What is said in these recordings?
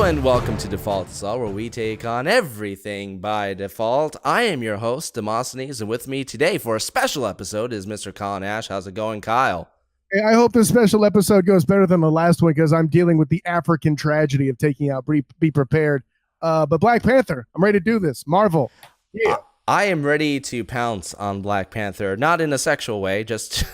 Hello and welcome to Default Assault, where we take on everything by default. I am your host, Demosthenes, and with me today for a special episode is Mr. Kyle Nash. How's it going, Kyle? Hey, I hope this special episode goes better than the last one because I'm dealing with the African tragedy of taking out Be Prepared. But Black Panther, I'm ready to do this. Marvel. Yeah. I am ready to pounce on Black Panther, not in a sexual way, just...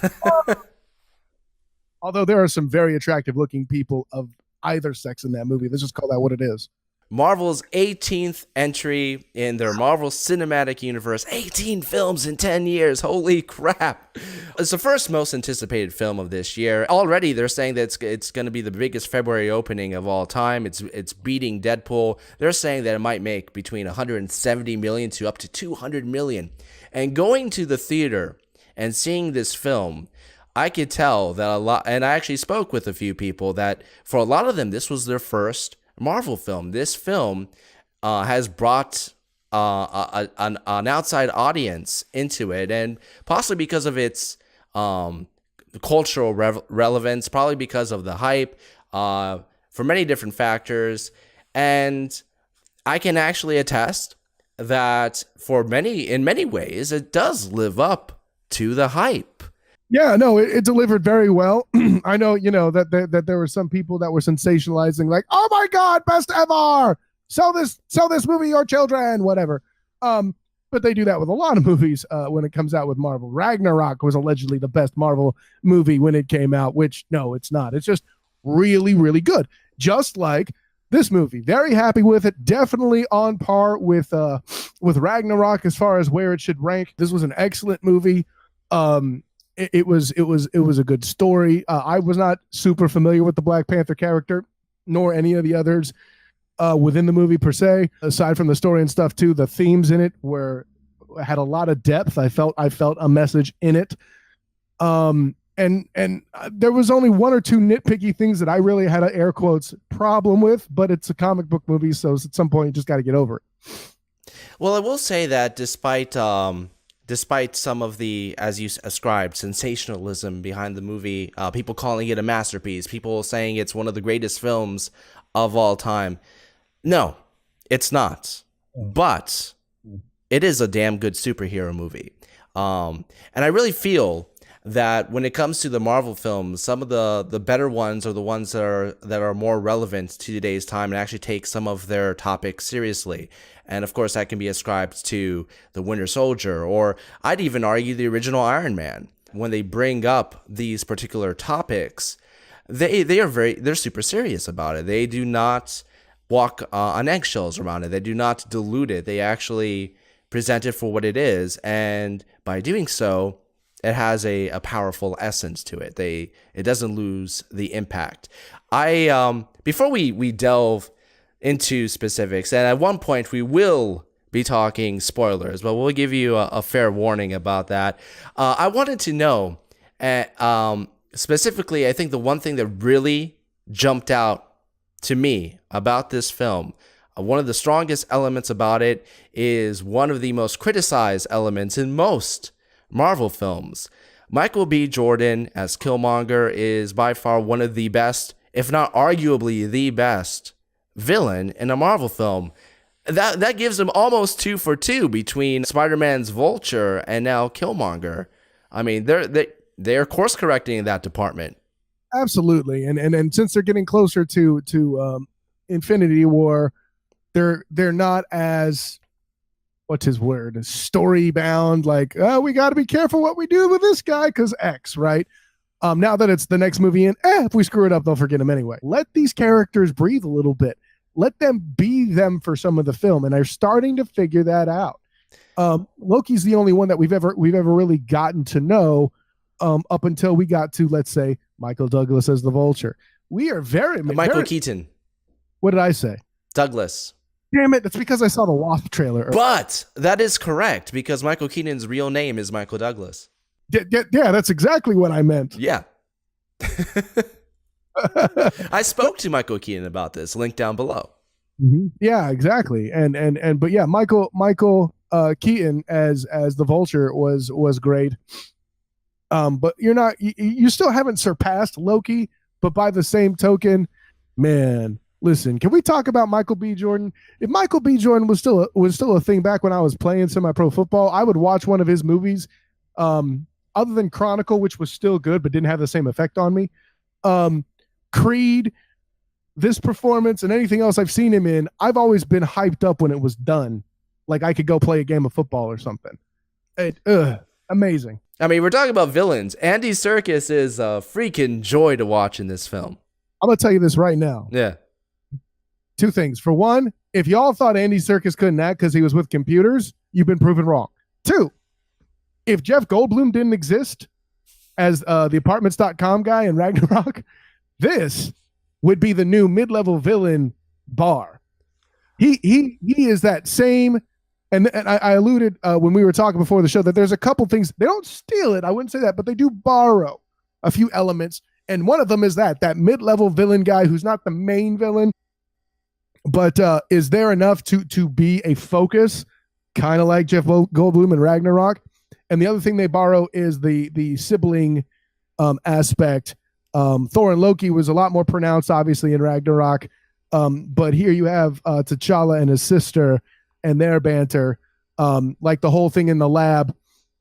Although there are some very attractive looking people of either sex in that movie. Let's just call that what it is. Marvel's 18th entry in their Marvel Cinematic Universe. 18 films in 10 years. Holy crap. It's the first most anticipated film of this year. Already they're saying that it's going to be the biggest February opening of all time. It's beating Deadpool. They're saying that it might make between 170 million to up to 200 million. And going to the theater and seeing this film, I could tell that a lot, and I actually spoke with a few people that for a lot of them, this was their first Marvel film. This film has brought an outside audience into it, and possibly because of its cultural relevance, probably because of the hype, for many different factors. And I can actually attest that in many ways, it does live up to the hype. Yeah, no, it delivered very well. I know, that there were some people that were sensationalizing, like, "Oh my God, best ever! Sell this movie to your children, whatever." But they do that with a lot of movies when it comes out with Marvel. Ragnarok was allegedly the best Marvel movie when it came out, which no, it's not. It's just really, really good. Just like this movie, very happy with it. Definitely on par with Ragnarok as far as where it should rank. This was an excellent movie. It was a good story. I was not super familiar with the Black Panther character, nor any of the others within the movie per se. Aside from the story and stuff too, the themes in it had a lot of depth. I felt a message in it. And there was only one or two nitpicky things that I really had an air quotes problem with, but it's a comic book movie, so at some point you just got to get over it. Well, I will say that despite some of the, as you ascribed, sensationalism behind the movie, people calling it a masterpiece, people saying it's one of the greatest films of all time. No, it's not. But it is a damn good superhero movie. And I really feel that when it comes to the Marvel films, some of the better ones are the ones that are more relevant to today's time and actually take some of their topics seriously. And of course, that can be ascribed to the Winter Soldier, or I'd even argue the original Iron Man. When they bring up these particular topics, they're super serious about it. They do not walk on eggshells around it. They do not dilute it. They actually present it for what it is, and by doing so, it has a powerful essence to it. It doesn't lose the impact. Before we delve into specifics, and at one point we will be talking spoilers, but we'll give you a fair warning about that. I wanted to know, specifically, I think the one thing that really jumped out to me about this film, one of the strongest elements about it is one of the most criticized elements in most Marvel films. Michael B. Jordan as Killmonger is by far one of the best, if not arguably the best, villain in a Marvel film. That gives him almost 2 for 2 between Spider-Man's Vulture and now Killmonger. I mean, they're course correcting in that department. Absolutely, and since they're getting closer to Infinity War, they're not as, what's his word, story bound, like, oh, we got to be careful what we do with this guy because X, right? Now that it's the next movie in, if we screw it up, they'll forget him anyway. Let these characters breathe a little bit. Let them be them for some of the film, and they're starting to figure that out. Loki's the only one that we've ever really gotten to know up until we got to, let's say, Michael Douglas as the Vulture. We are Michael Keaton. What did I say? Douglas. Damn it, that's because I saw the Wasp trailer. But that is correct, because Michael Keaton's real name is Michael Douglas. Yeah, that's exactly what I meant. Yeah. I spoke to Michael Keaton about this, link down below. Mm-hmm. Yeah, exactly. But yeah, Michael Keaton as the Vulture was great. But you still haven't surpassed Loki, but by the same token, man, Listen, can we talk about Michael B. Jordan? If Michael B. Jordan was still a thing back when I was playing semi-pro football, I would watch one of his movies, other than Chronicle, which was still good but didn't have the same effect on me. Creed, this performance, and anything else I've seen him in, I've always been hyped up when it was done. Like I could go play a game of football or something. Amazing. I mean, we're talking about villains. Andy Serkis is a freaking joy to watch in this film. I'm going to tell you this right now. Yeah. Two things. For one, if y'all thought Andy Serkis couldn't act because he was with computers, you've been proven wrong. Two, if Jeff Goldblum didn't exist as the apartments.com guy in Ragnarok, this would be the new mid-level villain Bar. He is that same, and I alluded when we were talking before the show that there's a couple things. They don't steal it, I wouldn't say that, but they do borrow a few elements, and one of them is that mid-level villain guy who's not the main villain, but is there enough to be a focus, kind of like Jeff Goldblum in Ragnarok. And the other thing they borrow is the sibling aspect. Thor and Loki was a lot more pronounced, obviously, in Ragnarok. But here you have T'Challa and his sister and their banter, like the whole thing in the lab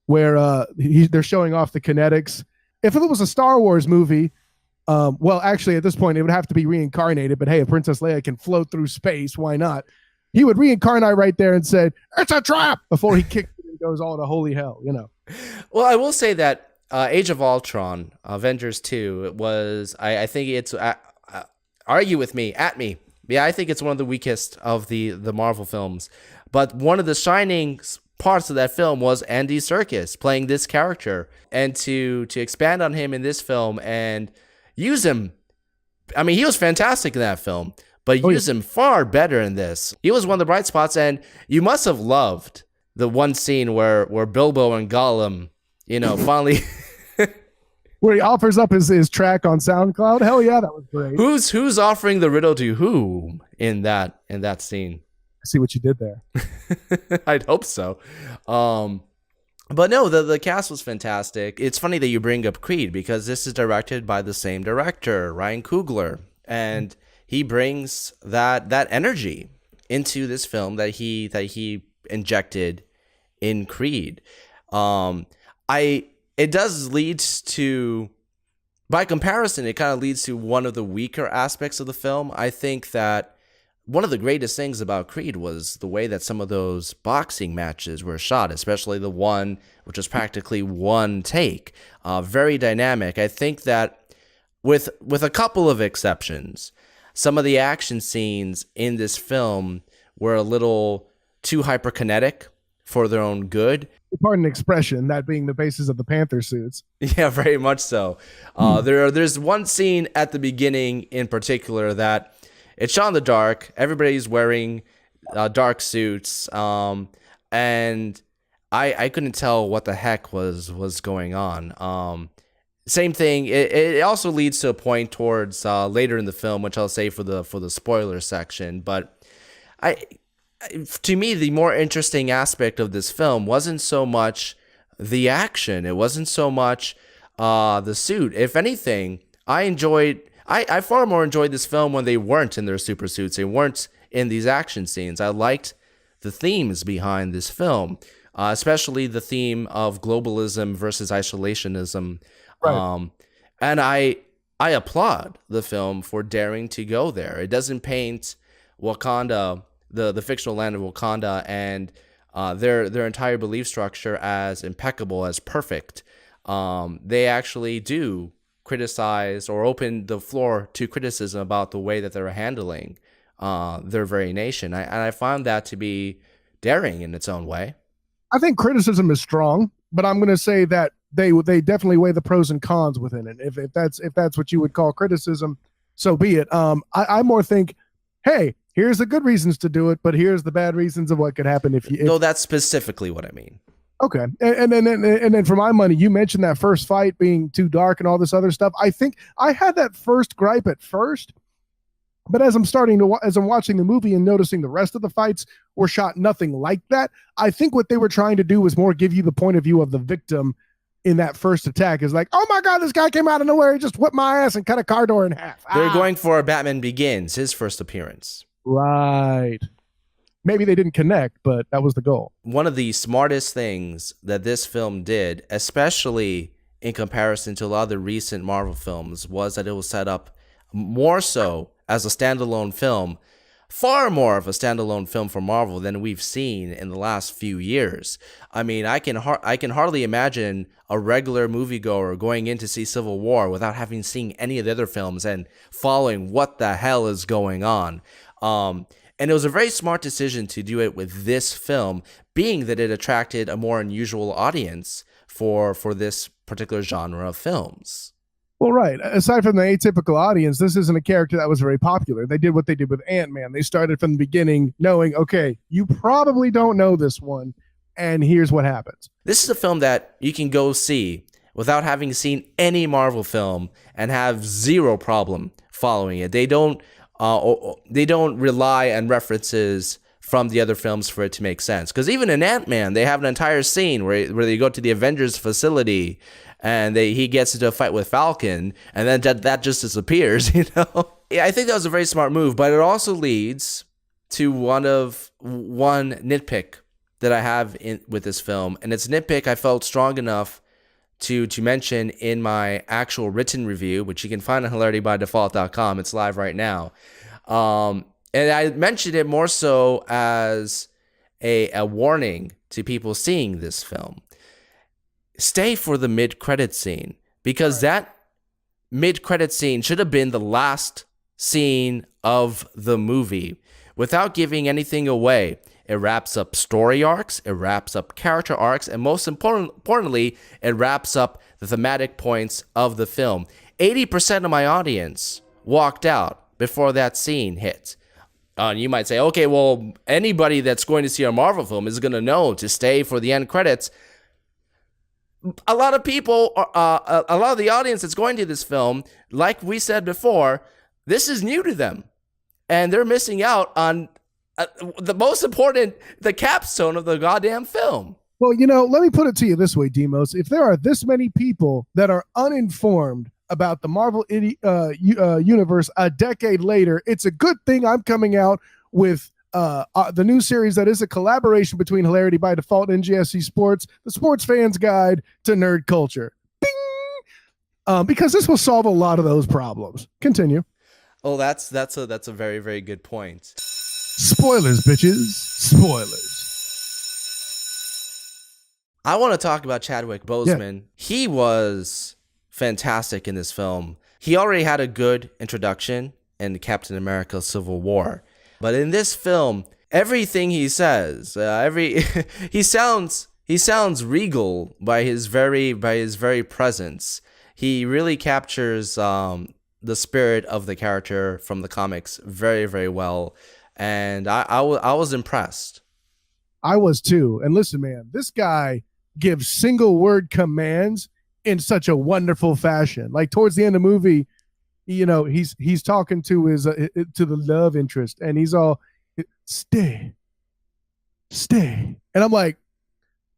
where they're showing off the kinetics. If it was a Star Wars movie, well, actually, at this point, it would have to be reincarnated. But hey, if Princess Leia can float through space, why not? He would reincarnate right there and said, "It's a trap," before he kicked it and goes all to holy hell, you know. Well, I will say that Age of Ultron, Avengers 2, it was, I think it's, argue with me, at me. Yeah, I think it's one of the weakest of the Marvel films. But one of the shining parts of that film was Andy Serkis playing this character. And to expand on him in this film and use him, I mean, he was fantastic in that film, but use him far better in this. He was one of the bright spots, and you must have loved the one scene where Bilbo and Gollum, you know, finally... Where he offers up his track on SoundCloud. Hell yeah, that was great. Who's offering the riddle to whom in that scene? I see what you did there. I'd hope so. But no, the cast was fantastic. It's funny that you bring up Creed because this is directed by the same director, Ryan Coogler, and he brings that energy into this film that he injected in Creed. It does lead to, by comparison, it kind of leads to one of the weaker aspects of the film. I think that one of the greatest things about Creed was the way that some of those boxing matches were shot, especially the one which was practically one take. Very dynamic. I think that with a couple of exceptions, some of the action scenes in this film were a little too hyperkinetic for their own good. Pardon expression, that being the basis of the Panther suits. Yeah, very much so. There's one scene at the beginning in particular that it's shot in the dark. Everybody's wearing dark suits, and I couldn't tell what the heck was going on. Same thing. It also leads to a point towards later in the film, which I'll say for the spoiler section. But to me, the more interesting aspect of this film wasn't so much the action. It wasn't so much the suit. If anything, I far more enjoyed this film when they weren't in their super suits. They weren't in these action scenes. I liked the themes behind this film, especially the theme of globalism versus isolationism. Right. And I applaud the film for daring to go there. It doesn't paint Wakanda, the fictional land of Wakanda, and their entire belief structure as impeccable, as perfect. They actually do criticize or open the floor to criticism about the way that they're handling their very nation. And I find that to be daring in its own way. I think criticism is strong, but I'm going to say that they definitely weigh the pros and cons within it. If that's what you would call criticism, so be it. I more think, hey, here's the good reasons to do it, but here's the bad reasons of what could happen if you. No, that's specifically what I mean. Okay, and then for my money, you mentioned that first fight being too dark and all this other stuff. I think I had that first gripe at first, but as I'm watching the movie and noticing the rest of the fights were shot nothing like that, I think what they were trying to do was more give you the point of view of the victim in that first attack is like, oh my God, this guy came out of nowhere. He just whipped my ass and cut a car door in half. They're going for Batman Begins, his first appearance. Right. Maybe they didn't connect, but that was the goal. One of the smartest things that this film did, especially in comparison to a lot of the recent Marvel films, was that it was set up more so as a standalone film, far more of a standalone film for Marvel than we've seen in the last few years. I mean, I can hardly imagine a regular moviegoer going in to see Civil War without having seen any of the other films and following what the hell is going on. And it was a very smart decision to do it with this film, being that it attracted a more unusual audience for this particular genre of films. Well, right. Aside from the atypical audience, this isn't a character that was very popular. They did what they did with Ant-Man. They started from the beginning knowing, okay, you probably don't know this one, and here's what happens. This is a film that you can go see without having seen any Marvel film and have zero problem following it. They don't rely on references from the other films for it to make sense. Because even in Ant-Man, they have an entire scene where they go to the Avengers facility and he gets into a fight with Falcon, and then that just disappears, you know? Yeah, I think that was a very smart move, but it also leads to one nitpick that I have with this film, and it's a nitpick I felt strong enough to mention in my actual written review, which you can find on hilaritybydefault.com. It's live right now. And I mentioned it more so as a warning to people seeing this film. Stay for the mid-credit scene, because that mid-credit scene should have been the last scene of the movie. Without giving anything away, it wraps up story arcs, it wraps up character arcs, and most importantly, it wraps up the thematic points of the film. 80% of my audience walked out before that scene hit. You might say, okay, well, anybody that's going to see a Marvel film is going to know to stay for the end credits. A lot of people, a lot of the audience that's going to this film, like we said before, this is new to them. And they're missing out on the most important, the capstone of the goddamn film. Well, you know, let me put it to you this way, Demos. If there are this many people that are uninformed about the Marvel universe a decade later, it's a good thing I'm coming out with the new series that is a collaboration between Hilarity by Default and NGSC Sports, the Sports Fans Guide to Nerd Culture. Bing! Because this will solve a lot of those problems. Continue. Oh, that's a very, very good point. Spoilers, bitches. Spoilers. I want to talk about Chadwick Boseman. Yeah. He was fantastic in this film. He already had a good introduction in Captain America Civil War. But in this film, everything he says, he sounds regal by his very presence. He really captures the spirit of the character from the comics very, very well, and I was impressed. I was too. And listen, man, this guy gives single word commands in such a wonderful fashion. Like towards the end of the movie, you know, he's talking to his to the love interest, and he's all, stay, and I'm like,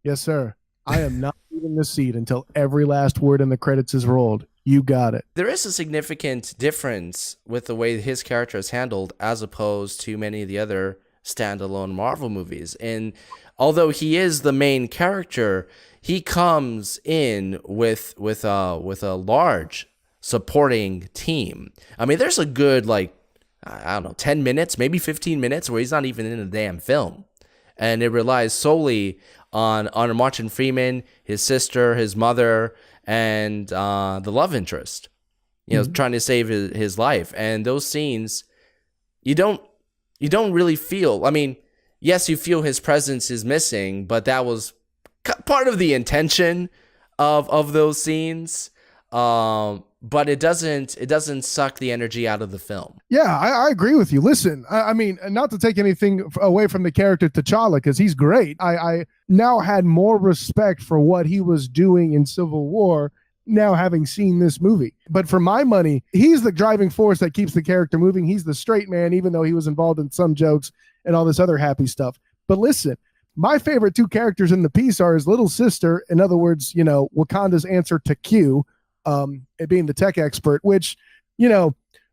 yes, sir. I am not leaving this seat until every last word in the credits is rolled. You got it. There is a significant difference with the way his character is handled as opposed to many of the other standalone Marvel movies. And although he is the main character, he comes in with a large supporting team. I mean, there's a good, I don't know, 10 minutes, maybe 15 minutes where he's not even in the damn film. And it relies solely on Martin Freeman, his sister, his mother, and the love interest, trying to save his life. And those scenes, you don't really feel. I mean, yes, you feel his presence is missing, but that was part of the intention of those scenes. But it doesn't suck the energy out of the film. Yeah, I agree with you. Listen, I mean, not to take anything away from the character T'Challa, because he's great. I now had more respect for what he was doing in Civil War, now having seen this movie. But for my money, he's the driving force that keeps the character moving. He's the straight man, even though he was involved in some jokes and all this other happy stuff. But listen, my favorite two characters in the piece are his little sister, in other words, Wakanda's answer to Q, it being the tech expert, which,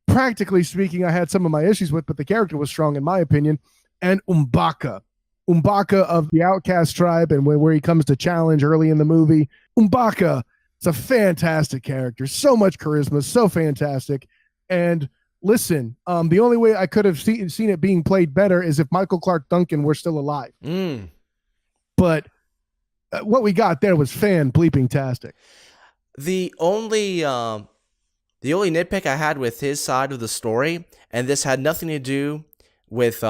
practically speaking, I had some of my issues with, but the character was strong in my opinion. And Umbaka of the Outcast tribe, and where he comes to challenge early in the movie. Umbaka is a fantastic character, so much charisma, so fantastic. And listen, the only way I could have seen it being played better is if Michael Clark Duncan were still alive. But what we got there was fan-bleeping-tastic. The only nitpick I had with his side of the story, and this had nothing to do with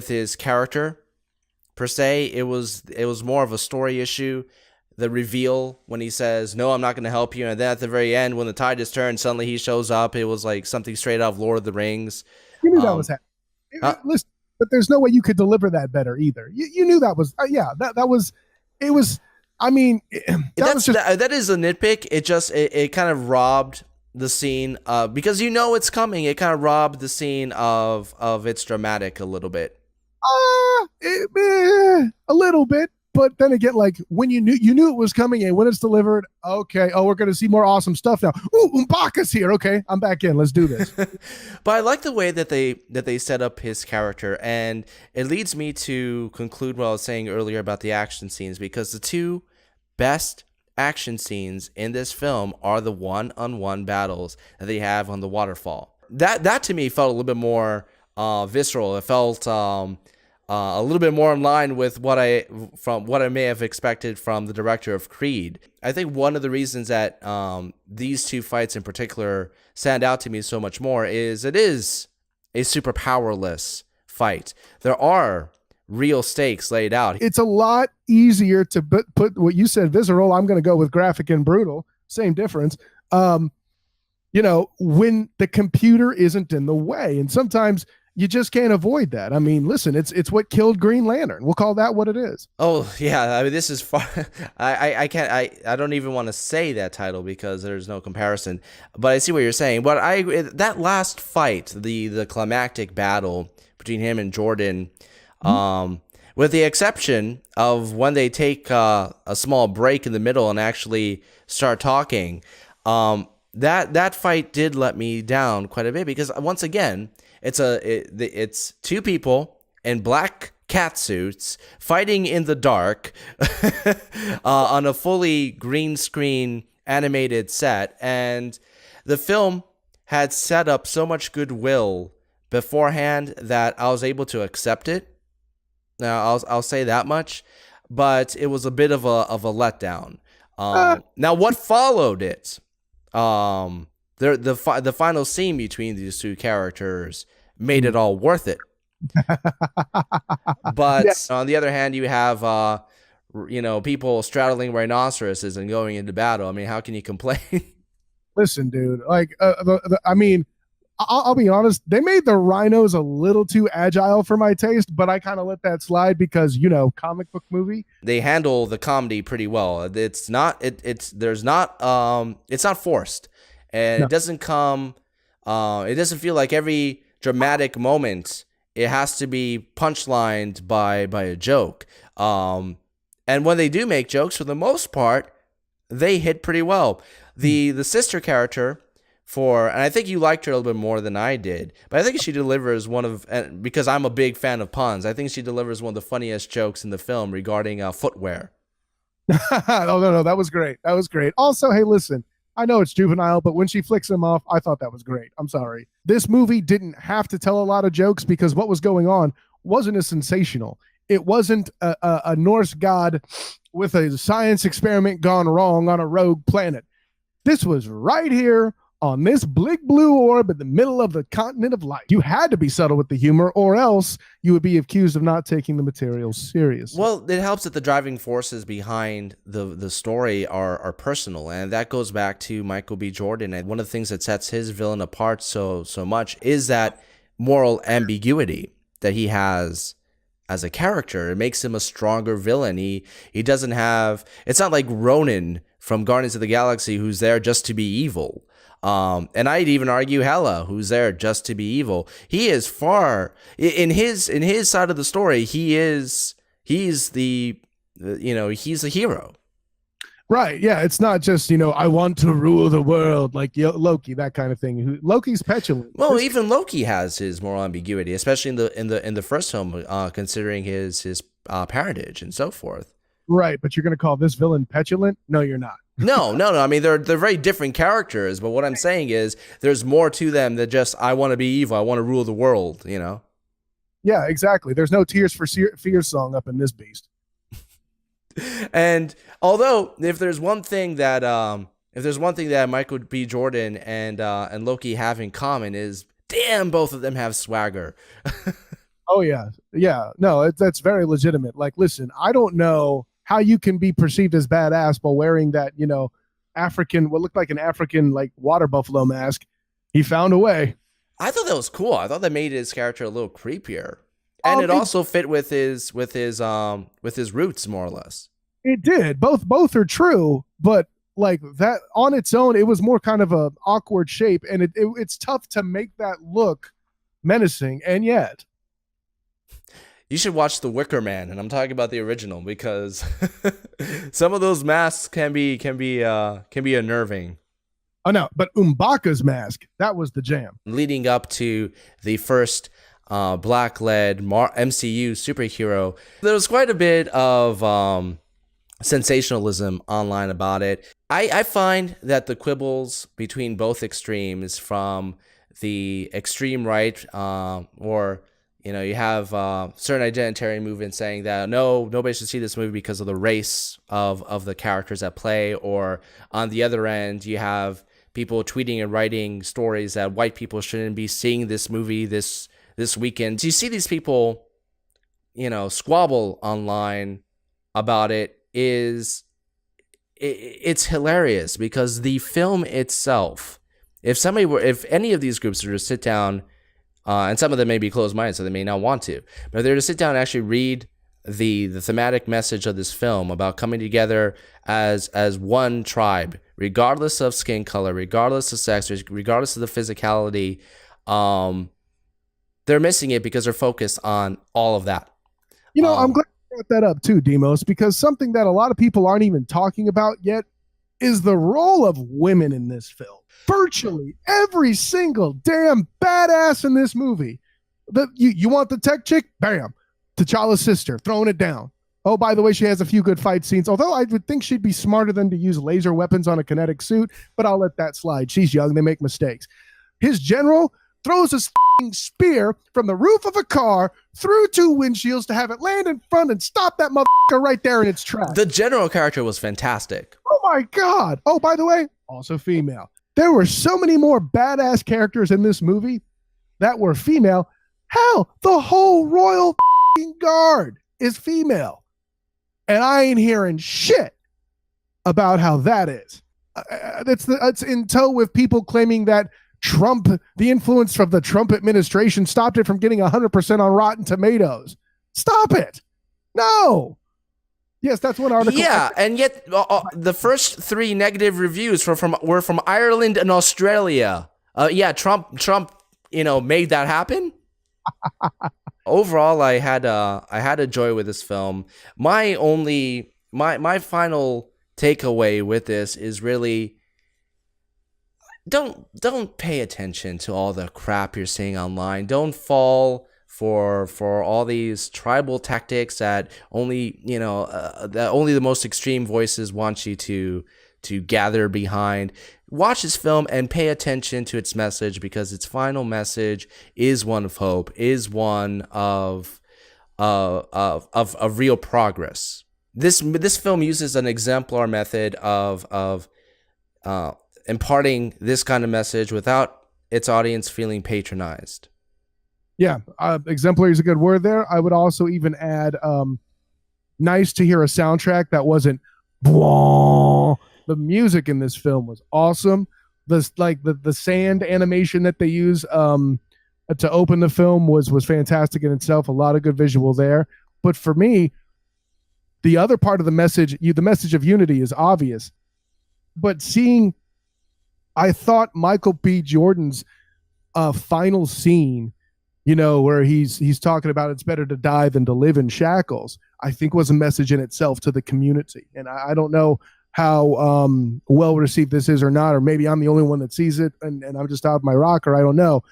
his character per se, it was more of a story issue. The reveal when he says, "No, I'm not going to help you," and then at the very end, when the tide is turned, suddenly he shows up. It was like something straight out of Lord of the Rings. You knew that was happening. Listen, but there's no way you could deliver that better either. You knew that was that was it was. I mean, that is a nitpick. It kind of robbed the scene because it's coming. It kind of robbed the scene of its dramatic a little bit. A little bit. But then again, like when you knew it was coming, and when it's delivered, okay. Oh, we're gonna see more awesome stuff now. Ooh, Umbaka's here. Okay, I'm back in. Let's do this. But I like the way that they set up his character, and it leads me to conclude what I was saying earlier about the action scenes, because the two best action scenes in this film are the one-on-one battles that they have on the waterfall. That to me felt a little bit more visceral. It felt a little bit more in line with what I may have expected from the director of Creed. I think one of the reasons that these two fights in particular stand out to me so much more is it is a super powerless fight. There are real stakes laid out. It's a lot easier to put what you said, visceral. I'm going to go with graphic and brutal. Same difference. When the computer isn't in the way, and sometimes you just can't avoid that. I mean, listen, it's what killed Green Lantern. We'll call that what it is. Oh yeah, I mean, this is far. I can't. I don't even want to say that title because there's no comparison. But I see what you're saying. But that last fight, the climactic battle between him and Jordan, with the exception of when they take a small break in the middle and actually start talking, that fight did let me down quite a bit, because once again, it's two people in black cat suits fighting in the dark on a fully green screen animated set, and the film had set up so much goodwill beforehand that I was able to accept it. Now I'll say that much, but it was a bit of a letdown. Now what followed it? The final scene between these two characters made it all worth it. But yes, on the other hand, you have people straddling rhinoceroses and going into battle. I mean, how can you complain? Listen, dude. Like, I mean, I'll be honest. They made the rhinos a little too agile for my taste, but I kind of let that slide because comic book movie. They handle the comedy pretty well. It's not forced. And no. It doesn't come, it doesn't feel like every dramatic moment it has to be punchlined by a joke. And when they do make jokes, for the most part, they hit pretty well. The sister character, and I think you liked her a little bit more than I did, but I think she delivers because I'm a big fan of puns, I think she delivers one of the funniest jokes in the film regarding footwear. Oh, no, that was great. That was great. Also, hey, listen. I know it's juvenile, but when she flicks him off, I thought that was great. I'm sorry. This movie didn't have to tell a lot of jokes because what was going on wasn't as sensational. It wasn't a Norse god with a science experiment gone wrong on a rogue planet. This was right here on this big blue orb in the middle of the continent of light. You had to be subtle with the humor, or else you would be accused of not taking the material seriously. Well, it helps that the driving forces behind the story are personal, and that goes back to Michael B. Jordan. And one of the things that sets his villain apart so much is that moral ambiguity that he has as a character. It makes him a stronger villain. He doesn't have. It's not like Ronan from Guardians of the Galaxy, who's there just to be evil. And I'd even argue Hela, who's there just to be evil. He is far in his side of the story. He is He's he's a hero. Right. Yeah. It's not just, I want to rule the world like Loki, that kind of thing. Loki's petulant. Well, even Loki has his moral ambiguity, especially in the first film, considering his parentage and so forth. Right. But you're going to call this villain petulant? No, you're not. No. I mean, they're very different characters, but what I'm saying is there's more to them than just I want to be evil, I want to rule the world. Yeah, exactly. There's no Tears for Fears song up in this beast. And although if there's one thing that Michael B. Jordan and Loki have in common is, damn, both of them have swagger. Oh yeah. No, that's very legitimate. Like, listen, I don't know how you can be perceived as badass while wearing that, what looked like an African like water buffalo mask. He found a way. I thought that was cool. I thought that made his character a little creepier. And it also fit with his roots, more or less. It did. Both are true, but like that on its own, it was more kind of a awkward shape, and it's tough to make that look menacing. And yet, you should watch The Wicker Man, and I'm talking about the original because some of those masks can be unnerving. Oh no, but M'Baku's mask, that was the jam. Leading up to the first Black-led MCU superhero, there was quite a bit of sensationalism online about it. I find that the quibbles between both extremes, from the extreme right, or you have certain identitarian movements saying that no, nobody should see this movie because of the race of the characters at play, or on the other end, you have people tweeting and writing stories that white people shouldn't be seeing this movie this weekend. So you see these people, squabble online about it. It's hilarious because the film itself, if any of these groups were to sit down, and some of them may be closed-minded, so they may not want to, but if they're to sit down and actually read the thematic message of this film about coming together as one tribe, regardless of skin color, regardless of sex, regardless of the physicality, they're missing it because they're focused on all of that. I'm glad you brought that up too, Demos, because something that a lot of people aren't even talking about yet is the role of women in this film. Virtually every single damn badass in this movie. You want the tech chick? Bam. T'Challa's sister, throwing it down. Oh, by the way, she has a few good fight scenes, although I would think she'd be smarter than to use laser weapons on a kinetic suit, but I'll let that slide. She's young. They make mistakes. His general throws a spear from the roof of a car through two windshields to have it land in front and stop that motherfucker right there in its tracks. The general character was fantastic. Oh my God. Oh, by the way, also female. There were so many more badass characters in this movie that were female. Hell, the whole Royal Guard is female. And I ain't hearing shit about how that is. It's in tow with people claiming that Trump, the influence from the Trump administration, stopped it from getting 100% on Rotten Tomatoes. Stop it. No. Yes, that's one article. Yeah, and yet the first 3 negative reviews were from Ireland and Australia. Trump, made that happen. Overall, I had a joy with this film. My final takeaway with this is really don't pay attention to all the crap you're seeing online. Don't fall for all these tribal tactics that only the most extreme voices want you to gather behind. Watch this film and pay attention to its message, because its final message is one of hope, is one of real progress. This film uses an exemplar method of imparting this kind of message without its audience feeling patronized. Yeah, exemplary is a good word there. I would also even add, nice to hear a soundtrack that wasn't blah. The music in this film was awesome. The sand animation that they use to open the film was fantastic in itself. A lot of good visual there. But for me, the other part of the message of unity is obvious. But I thought Michael B. Jordan's final scene where he's talking about it's better to die than to live in shackles, I think was a message in itself to the community. And I don't know how well received this is or not, or maybe I'm the only one that sees it and I'm just out of my rocker. I don't know.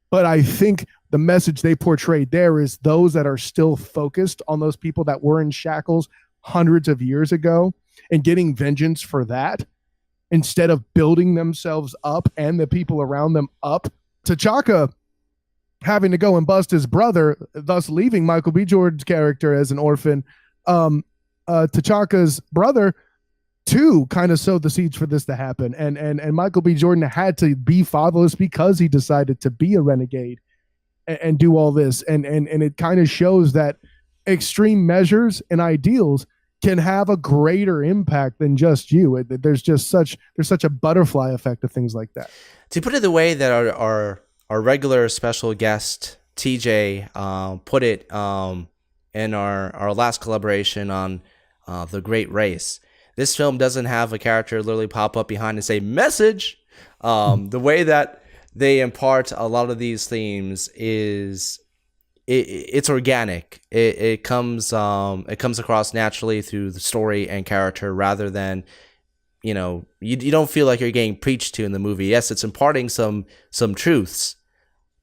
But I think the message they portrayed there is those that are still focused on those people that were in shackles hundreds of years ago and getting vengeance for that instead of building themselves up and the people around them up. T'Chaka having to go and bust his brother, thus leaving Michael B. Jordan's character as an orphan. T'Chaka's brother too kind of sowed the seeds for this to happen, and Michael B. Jordan had to be fatherless because he decided to be a renegade and do all this, and it kind of shows that extreme measures and ideals can have a greater impact than just you. There's such a butterfly effect of things like that. To put it the way that our regular special guest TJ put it in our last collaboration on The Great Race, this film doesn't have a character literally pop up behind and say message. The way that they impart a lot of these themes is it's organic. It comes across naturally through the story and character rather than you don't feel like you're getting preached to in the movie. Yes, it's imparting some truths,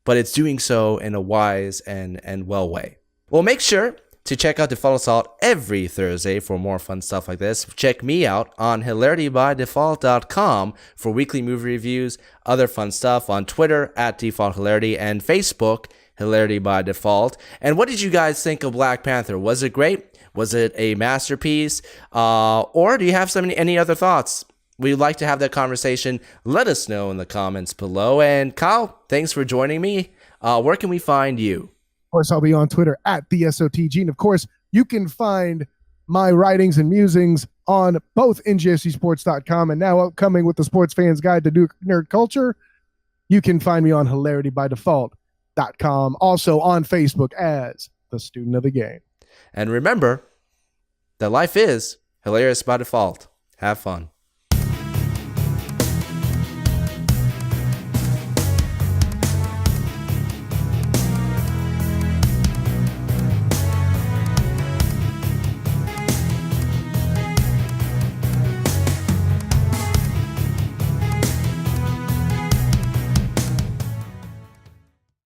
but it's doing so in a wise and well way. Well, make sure to check out Default Assault every Thursday for more fun stuff like this. Check me out on hilaritybydefault.com for weekly movie reviews, other fun stuff on Twitter at Default Hilarity and Facebook Hilarity by Default. And what did you guys think of Black Panther? Was it great? Was it a masterpiece? Or do you have any other thoughts? We'd like to have that conversation. Let us know in the comments below. And Kyle, thanks for joining me. Where can we find you? Of course, I'll be on Twitter at the SOTG. And of course, you can find my writings and musings on both NGSCsports.com and now upcoming with the Sports Fans Guide to Nerd Culture. You can find me on hilaritybydefault.com. Also on Facebook as the Student of the Game. And remember that life is hilarious by default. Have fun.